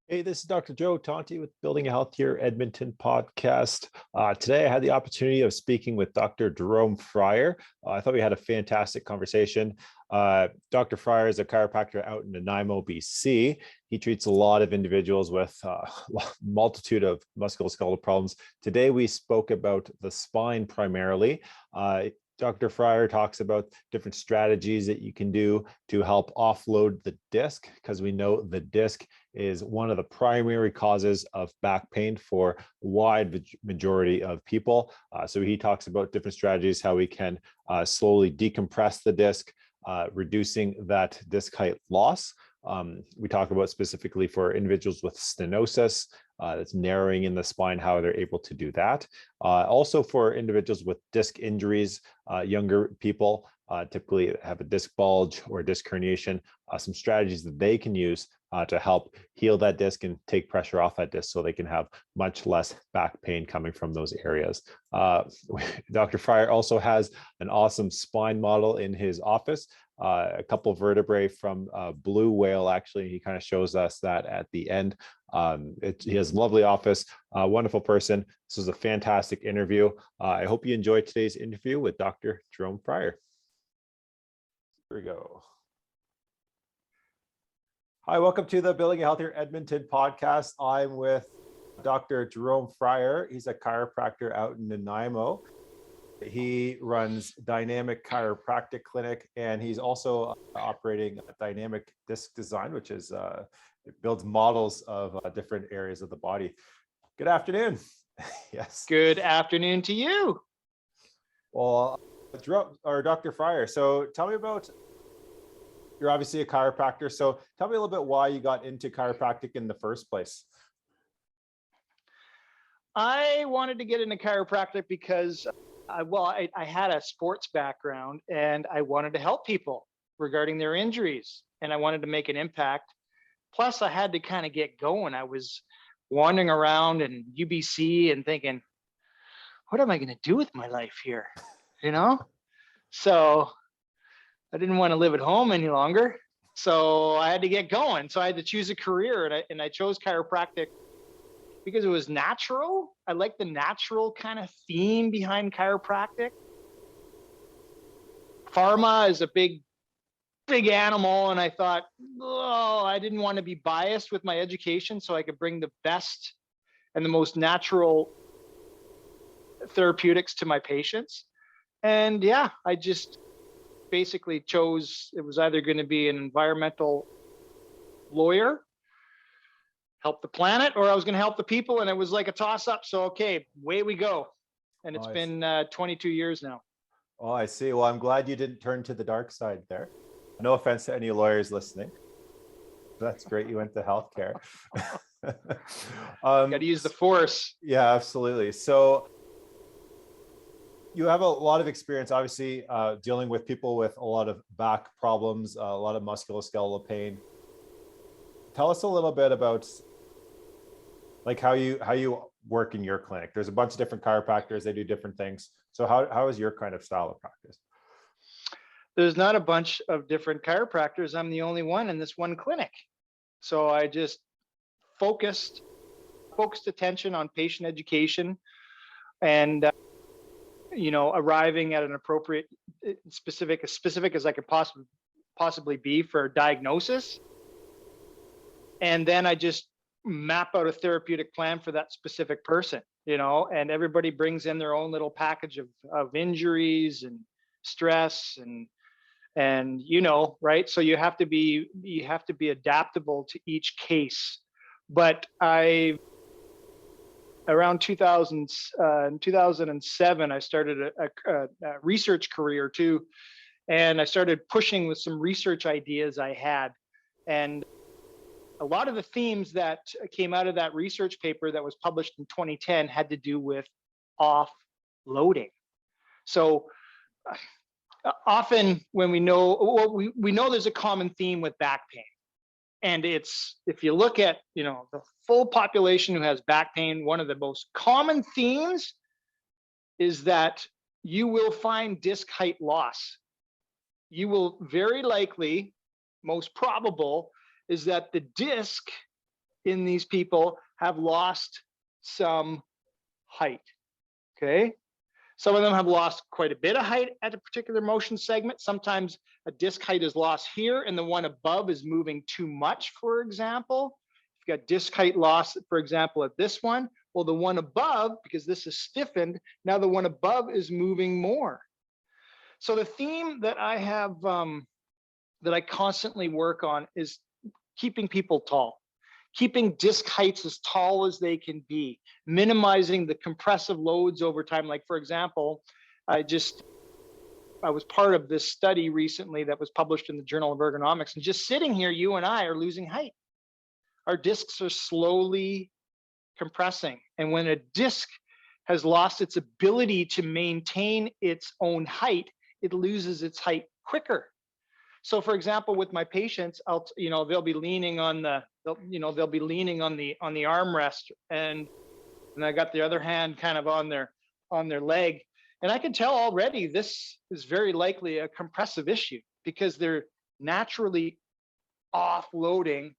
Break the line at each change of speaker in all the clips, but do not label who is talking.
Hey, this is Dr. Joe Tanti with Building a Healthier Edmonton podcast. Today, I had the opportunity of speaking with Dr. Jerome Fryer. I thought we had a fantastic conversation. Dr. Fryer is a chiropractor out in Nanaimo, BC. He treats a lot of individuals with a multitude of musculoskeletal problems. Today, we spoke about the spine primarily. Dr. Fryer talks about different strategies that you can do to help offload the disc, because we know the disc is one of the primary causes of back pain for a wide majority of people. So he talks about different strategies, how we can slowly decompress the disc, reducing that disc height loss. We talk about specifically for individuals with stenosis, that's narrowing in the spine, how they're able to do that. Also for individuals with disc injuries, younger people typically have a disc bulge or a disc herniation, some strategies that they can use to help heal that disc and take pressure off that disc so they can have much less back pain coming from those areas. Dr. Fryer also has an awesome spine model in his office, a couple of vertebrae from blue whale. Actually, he kind of shows us that at the end. He has a lovely office, wonderful person. This was a fantastic interview. I hope you enjoyed today's interview with Dr. Jerome Fryer. Here we go. Hi, welcome to the Building a Healthier Edmonton podcast. I'm with Dr. Jerome Fryer. He's a chiropractor out in Nanaimo. He runs Dynamic Chiropractic Clinic, and he's also operating Dynamic Disc Design, which is it builds models of different areas of the body. Good afternoon. Yes.
Good afternoon to you.
Well, Dr. Fryer, so tell me about, you're obviously a chiropractor, so tell me a little bit why you got into chiropractic in the first place.
I wanted to get into chiropractic because, I had a sports background and I wanted to help people regarding their injuries and I wanted to make an impact. Plus, I had to kind of get going. I was wandering around in UBC and thinking, what am I going to do with my life here? So I didn't want to live at home any longer. So I had to get going. So I had to choose a career, and I chose chiropractic because it was natural. I like the natural kind of theme behind chiropractic. Pharma is a big animal, and I thought, I didn't want to be biased with my education, so I could bring the best and the most natural therapeutics to my patients. And yeah, I just basically chose, it was either going to be an environmental lawyer, help the planet, or I was going to help the people, and it was like a toss up. So okay, away we go. And it's been 22 years now.
Oh, I see. Well, I'm glad you didn't turn to the dark side there. No offense to any lawyers listening. That's great. You went to healthcare.
Got to use the force.
Yeah, absolutely. So you have a lot of experience, obviously, dealing with people with a lot of back problems, a lot of musculoskeletal pain. Tell us a little bit about like how you work in your clinic. There's a bunch of different chiropractors, they do different things. So how is your kind of style of practice?
There's not a bunch of different chiropractors. I'm the only one in this one clinic. So I just focused attention on patient education and arriving at an appropriate specific as I could possibly be for diagnosis. And then I just map out a therapeutic plan for that specific person, and everybody brings in their own little package of injuries and stress and right. So you have to be adaptable to each case. But around 2007, I started a research career too. And I started pushing with some research ideas I had. And a lot of the themes that came out of that research paper that was published in 2010 had to do with offloading. So often when we know there's a common theme with back pain. And it's, if you look at, the full population who has back pain, one of the most common themes is that you will find disc height loss. You will very likely, most probable, is that the disc in these people have lost some height. Okay. Some of them have lost quite a bit of height at a particular motion segment. Sometimes a disc height is lost here and the one above is moving too much, for example. If you've got disc height loss, for example, at this one, well, the one above, because this is stiffened, now the one above is moving more. So the theme that I have, that I constantly work on is keeping people tall, keeping disc heights as tall as they can be, minimizing the compressive loads over time. Like, for example, I was part of this study recently that was published in the Journal of Ergonomics, and just sitting here, you and I are losing height. Our discs are slowly compressing. And when a disc has lost its ability to maintain its own height, it loses its height quicker. So for example, with my patients, they'll be leaning on the armrest, and I got the other hand kind of on their leg. And I can tell already this is very likely a compressive issue because they're naturally offloading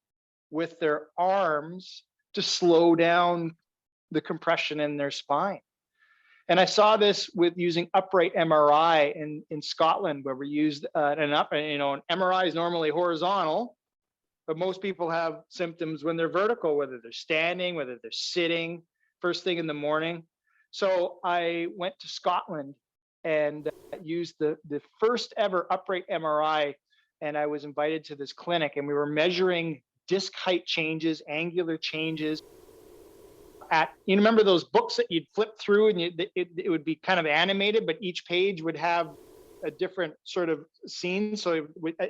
with their arms to slow down the compression in their spine. And I saw this with using upright MRI in Scotland, where we used an MRI is normally horizontal, but most people have symptoms when they're vertical, whether they're standing, whether they're sitting, first thing in the morning. So I went to Scotland and used the first ever upright MRI, and I was invited to this clinic, and we were measuring disc height changes, angular changes. You remember those books that you'd flip through and it would be kind of animated, but each page would have a different sort of scene. So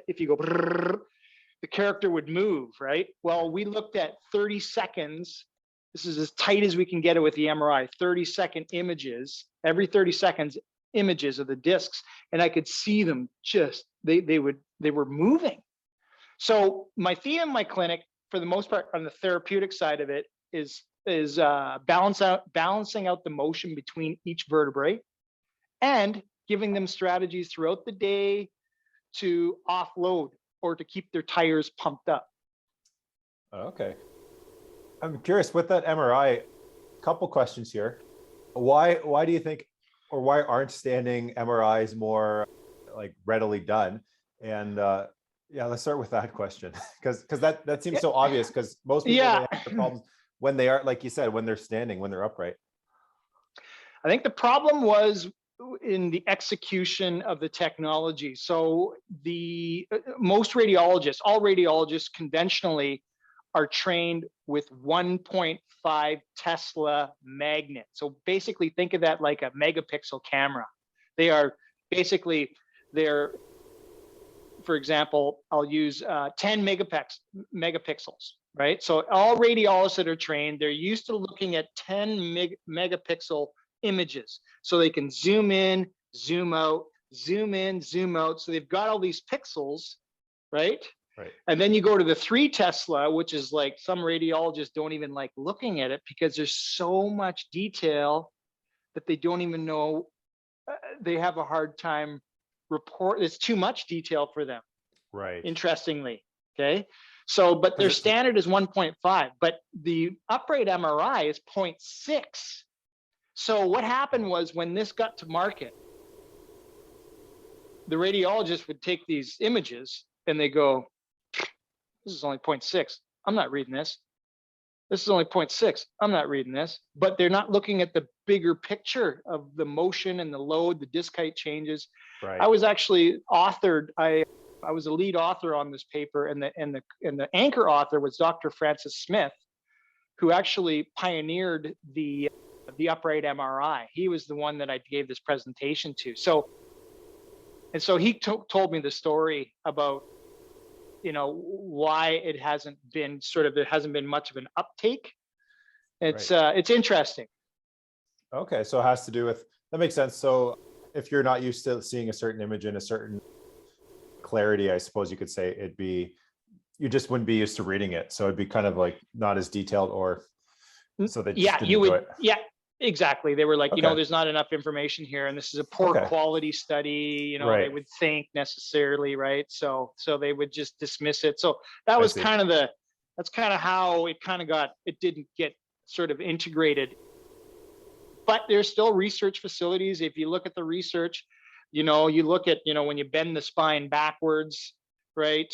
if you go, the character would move, right? Well, we looked at 30 seconds. This is as tight as we can get it with the MRI, 30-second images, every 30 seconds, images of the discs. And I could see them they were moving. So my theme in my clinic, for the most part, on the therapeutic side of it, is balancing out the motion between each vertebrae and giving them strategies throughout the day to offload or to keep their tires pumped up.
Okay. I'm curious with that MRI, couple questions here. Why do you think, or why aren't standing MRIs more like readily done? And yeah, let's start with that question because that seems so obvious, because most people they have the problems when they are, like you said, when they're standing, when they're upright.
I think the problem was in the execution of the technology. So all radiologists conventionally are trained with 1.5 Tesla magnet. So basically think of that like a megapixel camera. For example, I'll use 10 megapixels, right? So all radiologists that are trained, they're used to looking at 10 megapixel images. So they can zoom in, zoom out, zoom in, zoom out. So they've got all these pixels, right?
Right.
And then you go to the 3 Tesla, which is like some radiologists don't even like looking at it because there's so much detail that they don't even know. They have a hard time it's too much detail for them.
Right.
Interestingly. Okay. So, but their standard is 1.5, but the upright MRI is 0.6. So what happened was when this got to market, the radiologist would take these images and they go, this is only 0.6. I'm not reading this. This is only 0.6. I'm not reading this. But they're not looking at the bigger picture of the motion and the load, the disc height changes.
Right.
I was actually I was a lead author on this paper, and the anchor author was Dr. Francis Smith, who actually pioneered the upright MRI. He was the one that I gave this presentation to. So he told me the story about why there hasn't been much of an uptake. It's interesting.
Okay, so it has to do with, that makes sense. So if you're not used to seeing a certain image in a certain clarity, I suppose you could say you just wouldn't be used to reading it. So it'd be kind of like not as detailed, or so they just didn't do it.
Yeah, exactly. They were like, there's not enough information here, and this is a poor quality study,
right.
They would think necessarily, right? So they would just dismiss it. So that was kind of That's kind of how it it didn't get sort of integrated. But there's still research facilities. If you look at the research, you look at, when you bend the spine backwards, right?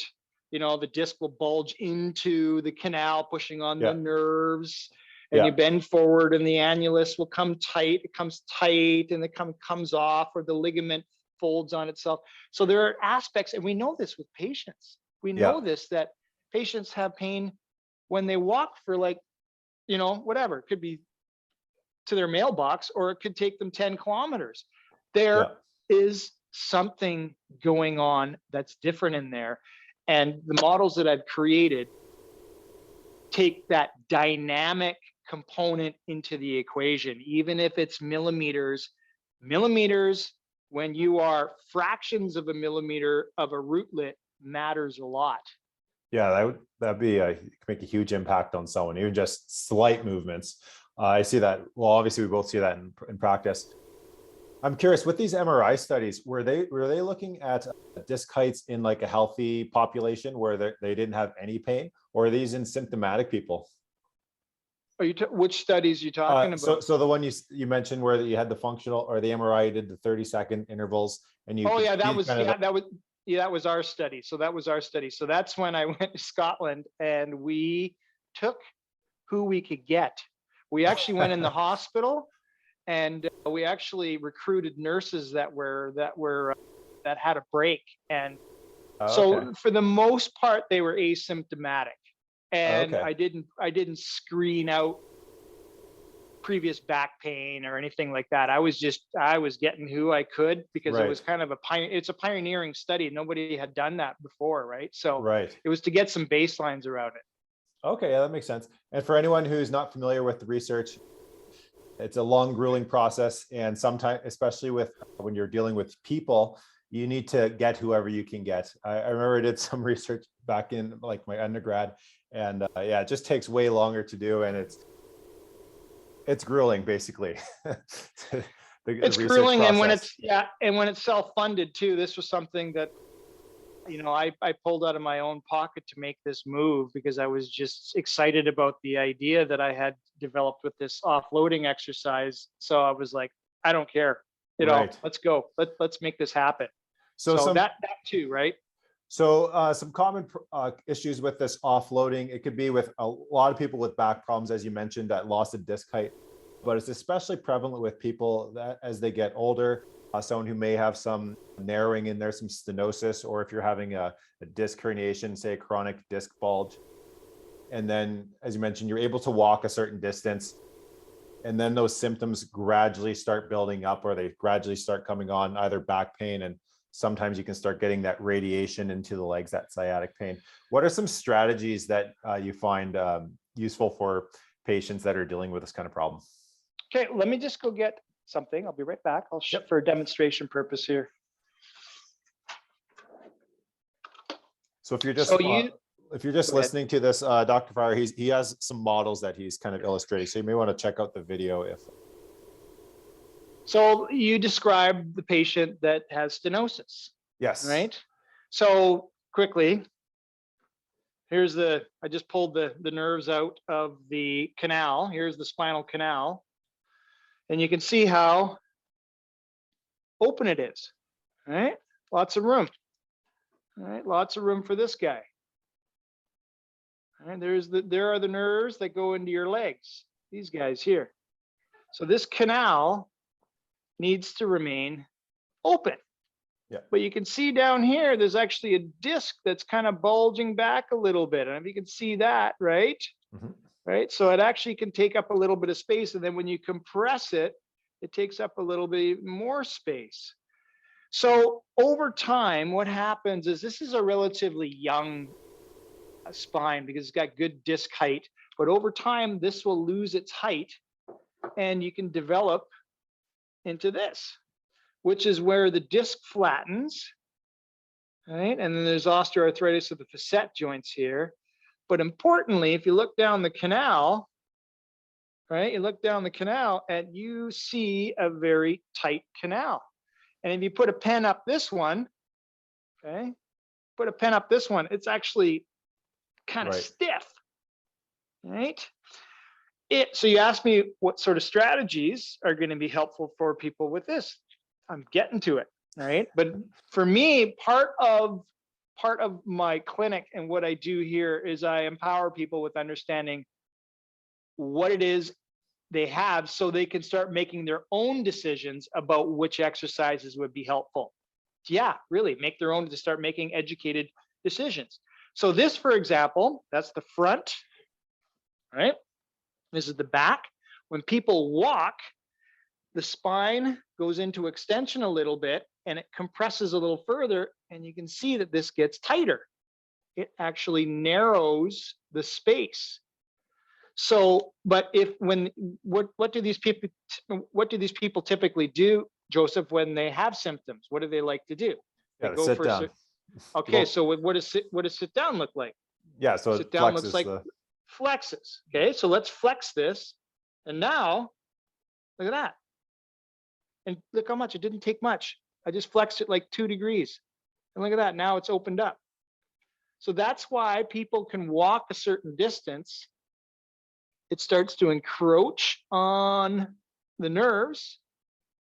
The disc will bulge into the canal, pushing on the nerves, and you bend forward and the annulus will come tight. It comes tight and it comes off, or the ligament folds on itself. So there are aspects, and we know this with patients. We know this, that patients have pain when they walk for whatever. It could be to their mailbox, or it could take them 10 kilometers. There is something going on that's different in there. And the models that I've created take that dynamic component into the equation, even if it's millimeters. When you are fractions of a millimeter of a rootlet, matters a lot.
Yeah, that'd be make a huge impact on someone, even just slight movements. I see that. Well, obviously we both see that in practice. I'm curious, with these MRI studies, were they looking at disc heights in like a healthy population where they didn't have any pain, or are these in symptomatic people?
Which studies are you talking about?
So the one you mentioned where you had the functional, or the MRI did the 30-second intervals, and you.
That was our study. So that's when I went to Scotland and we took who we could get. We actually went in the hospital, and we actually recruited nurses that had a break. And so for the most part, they were asymptomatic. And I didn't screen out previous back pain or anything like that. I was getting who I could, because it was kind of it's a pioneering study. Nobody had done that before, right? So it was to get some baselines around it.
Okay, yeah, that makes sense. And for anyone who's not familiar with the research, it's a long, grueling process. And sometimes, especially when you're dealing with people, you need to get whoever you can get. I remember I did some research back in like my undergrad, and it just takes way longer to do, and it's grueling, basically.
It's grueling, process. And when it's self-funded too. This was something that I pulled out of my own pocket to make this move, because I was just excited about the idea that I had developed with this offloading exercise. So I was like, I don't care, let's go. Let's make this happen. So that too, right?
So some common issues with this offloading, it could be with a lot of people with back problems, as you mentioned, that loss of disc height, but it's especially prevalent with people that as they get older, someone who may have some narrowing in there, some stenosis, or if you're having a disc herniation, say a chronic disc bulge. And then, as you mentioned, you're able to walk a certain distance, and then those symptoms gradually start building up, or they gradually start coming on, either back pain, and sometimes you can start getting that radiation into the legs, that sciatic pain. What are some strategies that you find useful for patients that are dealing with this kind of problem?
Okay, let me just go get something. I'll be right back. I'll shift for a demonstration purpose here.
So if you're just listening to this, Dr. Fryer, he has some models that he's kind of illustrating. So you may want to check out the video if.
So you described the patient that has stenosis.
Yes.
Right. So quickly, I just pulled the nerves out of the canal. Here's the spinal canal. And you can see how open it is, right? Lots of room, right? Lots of room for this guy. And there are the nerves that go into your legs, these guys here. So this canal needs to remain open.
Yeah.
But you can see down here, there's actually a disc that's kind of bulging back a little bit. And if you can see that, right? Mm-hmm. Right. So it actually can take up a little bit of space. And then when you compress it, it takes up a little bit more space. So over time, what happens is this is a relatively young spine because it's got good disc height. But over time, this will lose its height and you can develop into this, which is where the disc flattens. Right. And then there's osteoarthritis of the facet joints here. But importantly, if you look down the canal, right, you look down the canal and you see a very tight canal. And if you put a pen up this one, okay, it's actually kind of stiff. right? So you asked me what sort of strategies are going to be helpful for people with this. I'm getting to it, right? But for me, part of my clinic and what I do here is I empower people with understanding what it is they have so they can start making their own decisions about which exercises would be helpful. Yeah, really make their own, to start making educated decisions. So this, for example, that's the front, right? This is the back. When people walk, the spine goes into extension a little bit and it compresses a little further, and you can see that this gets tighter. It actually narrows the space. So, but what do these people typically do, Joseph, when they have symptoms? What do they like to do? They
Yeah,
go
sit
for
down.
okay,
Well,
so what does sit down look like?
yeah, so
Sit
it
down looks
flexes
like
the.
flexes. Okay, so let's flex this. And now, look at that. And look how much, it didn't take much. I just flexed it like 2 degrees. And look at that, now it's opened up. So that's why people can walk a certain distance. It starts to encroach on the nerves,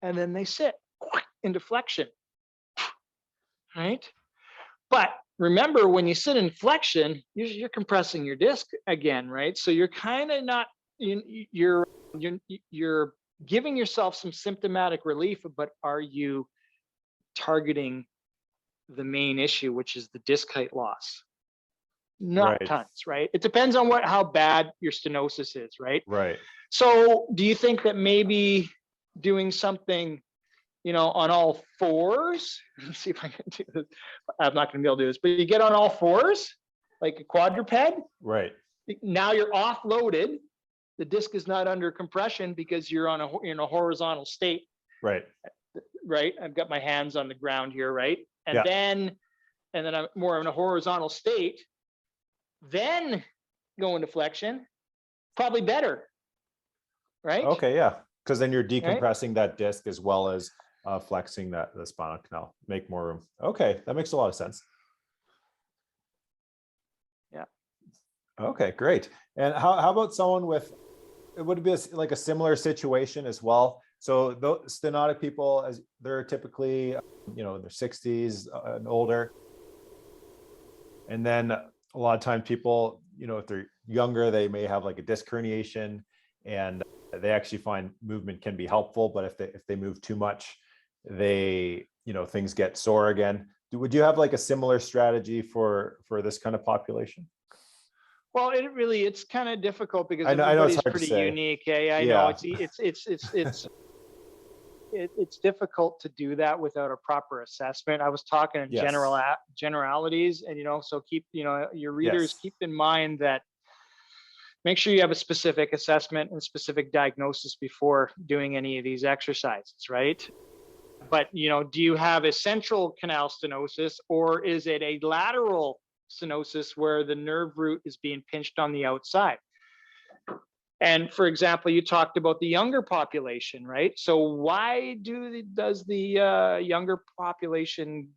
and then they sit into flexion, right? But remember, when you sit in flexion, you're compressing your disc again, right? So you're kind of not, you're giving yourself some symptomatic relief, but are you targeting the main issue, which is the disc height loss? Not
Right.
tons, right? It depends on how bad your stenosis is, right?
Right.
So do you think that maybe doing something, on all fours? Let's see if I can do this. I'm not going to be able to do this, but you get on all fours, like a quadruped.
Right.
Now you're offloaded. The disc is not under compression because you're in a horizontal state.
Right.
Right. I've got my hands on the ground here, right? And
Yeah.
then I'm more in a horizontal state. Then go into flexion. Probably better. Right.
Okay. Yeah. Because then you're decompressing that disc as well as flexing the spinal canal, make more room. Okay, that makes a lot of sense.
Yeah.
Okay, great. And how about someone with, it would be like a similar situation as well? So those stenotic people, as they're typically, in their 60s and older. And then a lot of times people, if they're younger, they may have like a disc herniation, and they actually find movement can be helpful, but if they move too much, they, things get sore again. Would you have like a similar strategy for this kind of population?
Well, it's kind of difficult because
I know it's
everybody's
hard to
pretty
say.
unique. I
Yeah.
know it's difficult to do that without a proper assessment. I was talking in
Yes.
generalities, and so keep, your readers
Yes.
keep in mind that make sure you have a specific assessment and specific diagnosis before doing any of these exercises, right? But, do you have a central canal stenosis, or is it a lateral stenosis where the nerve root is being pinched on the outside? And for example, you talked about the younger population, right? So why does the younger population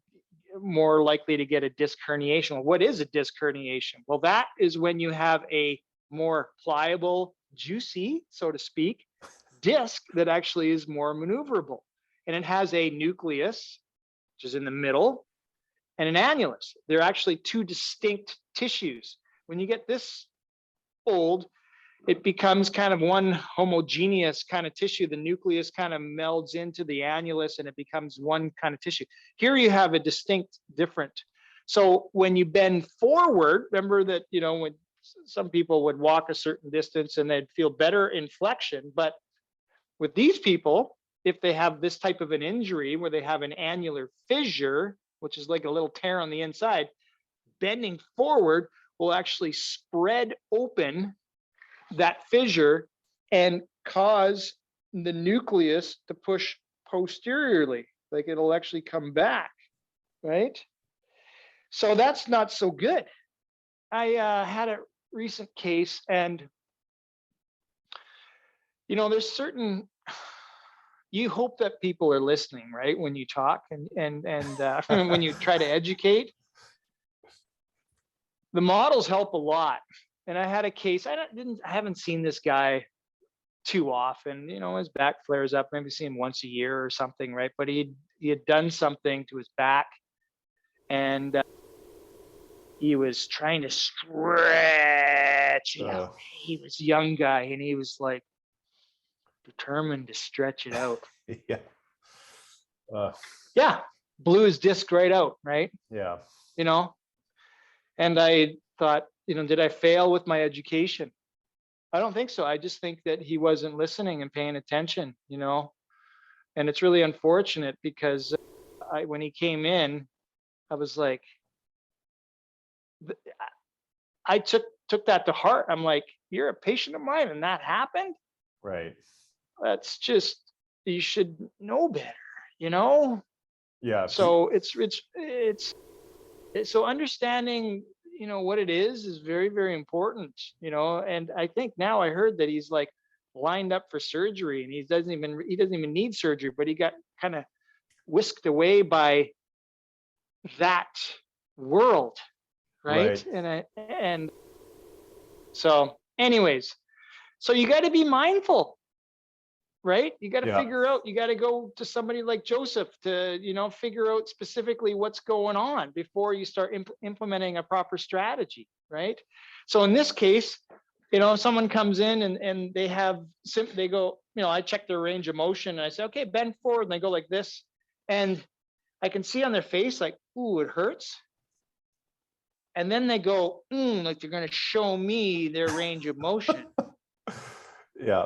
more likely to get a disc herniation? Well, what is a disc herniation? Well, that is when you have a more pliable, juicy, so to speak, disc that actually is more maneuverable. And it has a nucleus, which is in the middle, and an annulus. They're actually two distinct tissues. When you get this old, it becomes kind of one homogeneous kind of tissue. The nucleus kind of melds into the annulus and it becomes one kind of tissue. Here you have a distinct different. So when you bend forward, remember that, when some people would walk a certain distance and they'd feel better in flexion, but with these people, if they have this type of an injury where they have an annular fissure, which is like a little tear on the inside, bending forward will actually spread open that fissure and cause the nucleus to push posteriorly, like it'll actually come back, right? So that's not so good. I had a recent case, and there's certain, you hope that people are listening, right, when you talk and when you try to educate. The models help a lot, And I had a case. I haven't seen this guy too often. His back flares up. Maybe see him once a year or something, right? But he had done something to his back, and he was trying to stretch it out. He was a young guy, and he was like determined to stretch it out.
Yeah.
Yeah, blew his disc right out, right?
Yeah.
And I thought, did I fail with my education? I don't think so. I just think that he wasn't listening and paying attention, and it's really unfortunate because when he came in, I was like, I took that to heart. I'm like, you're a patient of mine and that happened?
Right.
That's just, you should know better,
Yeah.
So it's so understanding, what it is very, very important, and I think now I heard that he's like lined up for surgery, and he doesn't even need surgery, but he got kind of whisked away by that world, right? And so anyways, so you got to be mindful, right? You got to figure out, you got to go to somebody like Joseph to, figure out specifically what's going on before you start implementing a proper strategy, right? So in this case, if someone comes in and they go, I check their range of motion and I say, okay, bend forward, and they go like this. And I can see on their face, like, ooh, it hurts. And then they go, like they're going to show me their range of motion.
Yeah.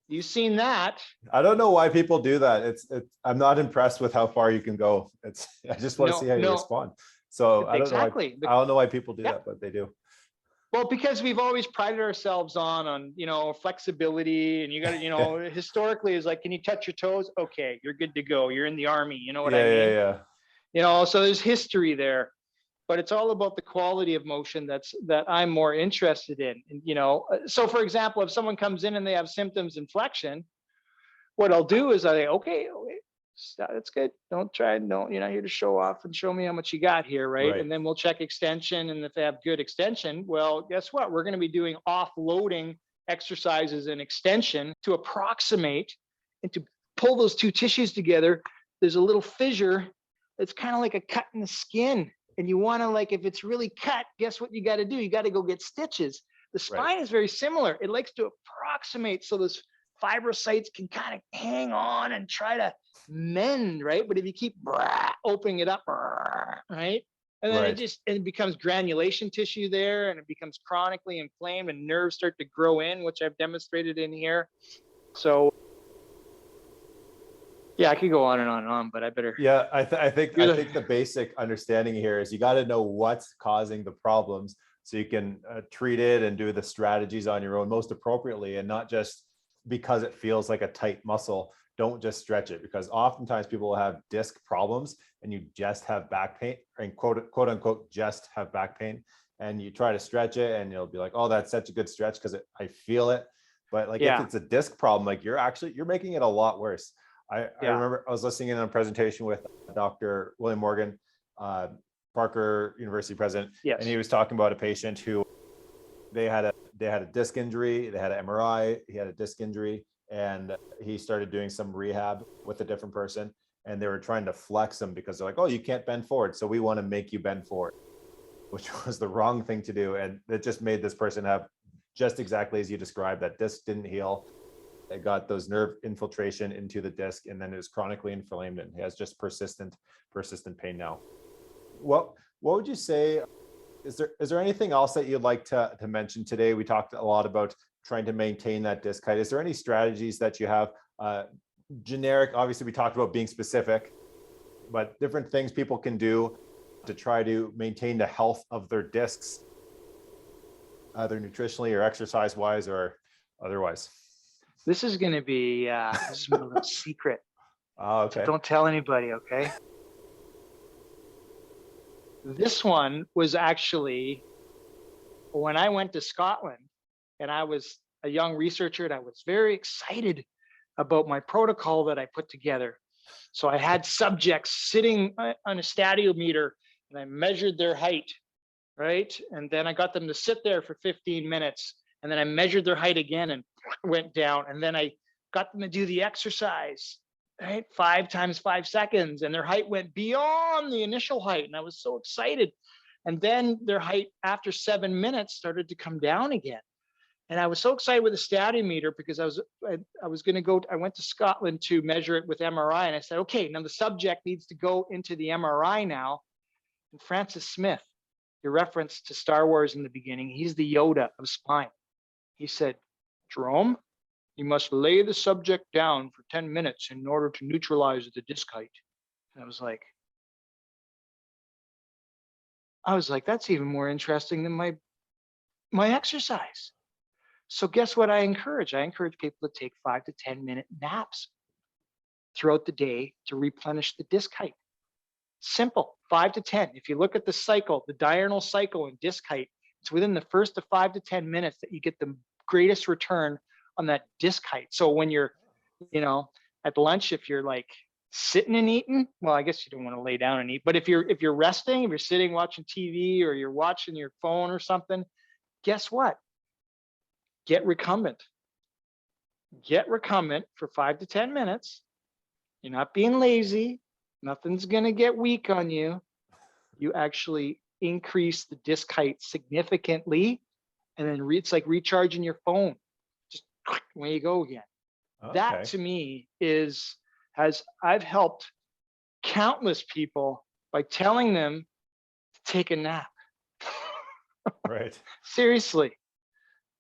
You've seen that.
I don't know why people do that. I'm not impressed with how far you can go. I just want to see how you respond. So I don't know why people do that, but they do.
Well, because we've always prided ourselves on flexibility, and you got to, historically is like, can you touch your toes? Okay, you're good to go. You're in the army. You know what I mean? Yeah. So there's history there, but it's all about the quality of motion that I'm more interested in. And, so for example, if someone comes in and they have symptoms in flexion, what I'll do is okay, that's good. You're not here to show off and show me how much you got here, right? And then we'll check extension, and if they have good extension, well, guess what? We're going to be doing offloading exercises and extension to approximate and to pull those two tissues together. There's a little fissure. It's kind of like a cut in the skin. And you want to, like, if it's really cut, guess what you got to do? You got to go get stitches. The spine is very similar. It likes to approximate so those fibrocytes can kind of hang on and try to mend, right? But if you keep opening it up, right? And then it becomes granulation tissue there, and it becomes chronically inflamed, and nerves start to grow in, which I've demonstrated in here. So yeah, I could go on and on and on, but I better.
Yeah, I think the basic understanding here is you got to know what's causing the problems so you can treat it and do the strategies on your own most appropriately, and not just because it feels like a tight muscle. Don't just stretch it, because oftentimes people will have disc problems and you just have back pain, and quote unquote just have back pain, and you try to stretch it and you'll be like, oh, that's such a good stretch because I feel it. But like if it's a disc problem, like you're making it a lot worse. I remember I was listening in on a presentation with Dr. William Morgan, Parker University president, and he was talking about a patient who they had a disc injury, they had an MRI, he had a disc injury, and he started doing some rehab with a different person, and they were trying to flex him because they're like, oh, you can't bend forward, so we want to make you bend forward, which was the wrong thing to do. And it just made this person have just exactly as you described, that disc didn't heal. It got those nerve infiltration into the disc, and then it was chronically inflamed, and he has just persistent pain now. What would you say? Is there anything else that you'd like to mention today? We talked a lot about trying to maintain that disc height. Is there any strategies that you have? Generic, obviously we talked about being specific, but different things people can do to try to maintain the health of their discs, either nutritionally or exercise wise or otherwise.
This is going to be this is a little secret.
Oh, okay.
So don't tell anybody, okay? This one was actually when I went to Scotland, and I was a young researcher, and I was very excited about my protocol that I put together. So I had subjects sitting on a stadiometer, and I measured their height, right? And then I got them to sit there for 15 minutes. And then I measured their height again and went down. And then I got them to do the exercise, right? 5 times 5 seconds. And their height went beyond the initial height. And I was so excited. And then their height after 7 minutes started to come down again. And I was so excited with the stadiometer because I was going to go, I went to Scotland to measure it with MRI. And I said, okay, now the subject needs to go into the MRI now. And Francis Smith, your reference to Star Wars in the beginning, he's the Yoda of spine. He said, Jerome, you must lay the subject down for 10 minutes in order to neutralize the disc height. And I was like, that's even more interesting than my exercise. So guess what I encourage? I encourage people to take 5 to 10 minute naps throughout the day to replenish the disc height. Simple, 5 to 10. If you look at the cycle, the diurnal cycle in disc height, it's within the first of 5 to 10 minutes that you get the greatest return on that disc height. So when you're, at lunch, if you're like sitting and eating, well, I guess you don't want to lay down and eat, but if you're resting, if you're sitting watching TV or you're watching your phone or something, guess what? Get recumbent. Get recumbent for 5 to 10 minutes. You're not being lazy. Nothing's going to get weak on you. You actually increase the disc height significantly. And then it's like recharging your phone. Just away you go again. Okay. That to me I've helped countless people by telling them to take a nap.
Right.
Seriously.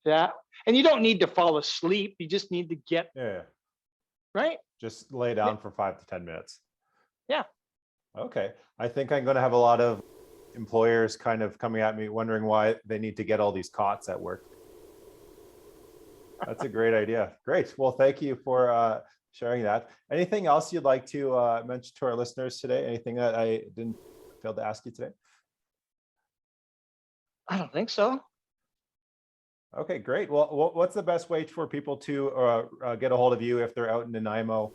Yeah. And you don't need to fall asleep. You just need to get, right?
Just lay down for 5 to 10 minutes.
Yeah.
Okay. I think I'm going to have a lot of employers kind of coming at me wondering why they need to get all these cots at work. That's a great idea. Great. Well, thank you for sharing that. Anything else you'd like to mention to our listeners today? Anything that I didn't fail to ask you today?
I don't think so.
Okay, great. Well, what's the best way for people to get a hold of you if they're out in Nanaimo,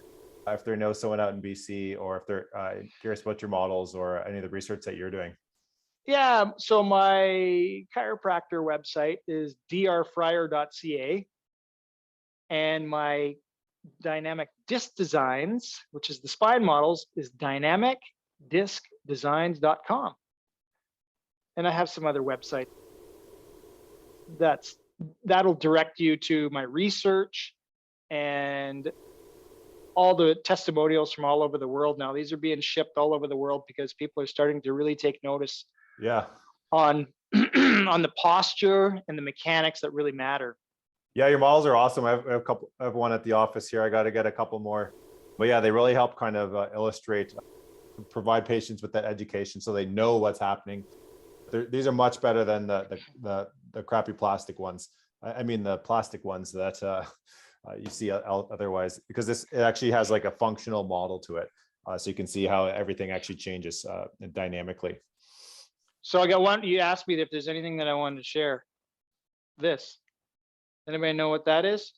if they know someone out in BC, or if they're curious about your models or any of the research that you're doing?
Yeah, so my chiropractor website is drfryer.ca, and my dynamic disc designs, which is the spine models, is dynamicdiscdesigns.com. And I have some other websites that'll direct you to my research and all the testimonials from all over the world. Now these are being shipped all over the world because people are starting to really take notice on on the posture and the mechanics that really matter.
Yeah, your models are awesome. I have one at the office here. I got to get a couple more, but yeah, they really help kind of illustrate, provide patients with that education so they know what's happening. These are much better than the crappy plastic ones. I mean the plastic ones that you see otherwise, because it actually has like a functional model to it, so you can see how everything actually changes dynamically.
So I got one. You asked me if there's anything that I wanted to share. This. Anybody know what that is?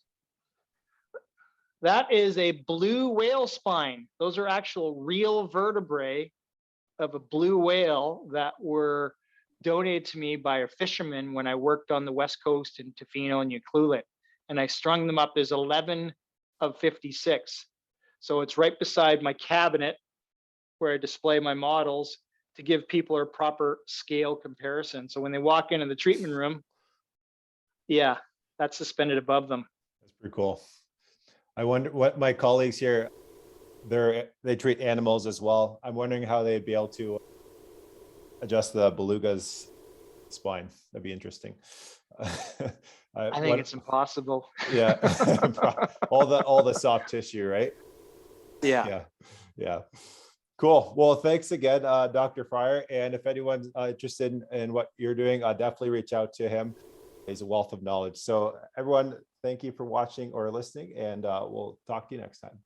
That is a blue whale spine. Those are actual real vertebrae of a blue whale that were donated to me by a fisherman when I worked on the West Coast in Tofino and Ucluelet. And I strung them up. There's 11 of 56. So it's right beside my cabinet where I display my models to give people a proper scale comparison. So when they walk into the treatment room, yeah, that's suspended above them.
That's pretty cool. I wonder what my colleagues here, they treat animals as well. I'm wondering how they'd be able to adjust the beluga's spine. That'd be interesting.
I think it's impossible.
Yeah. all the soft tissue, right?
Yeah.
Cool. Well, thanks again, Dr. Fryer. And if anyone's interested in what you're doing, definitely reach out to him. He's a wealth of knowledge. So everyone, thank you for watching or listening, and we'll talk to you next time.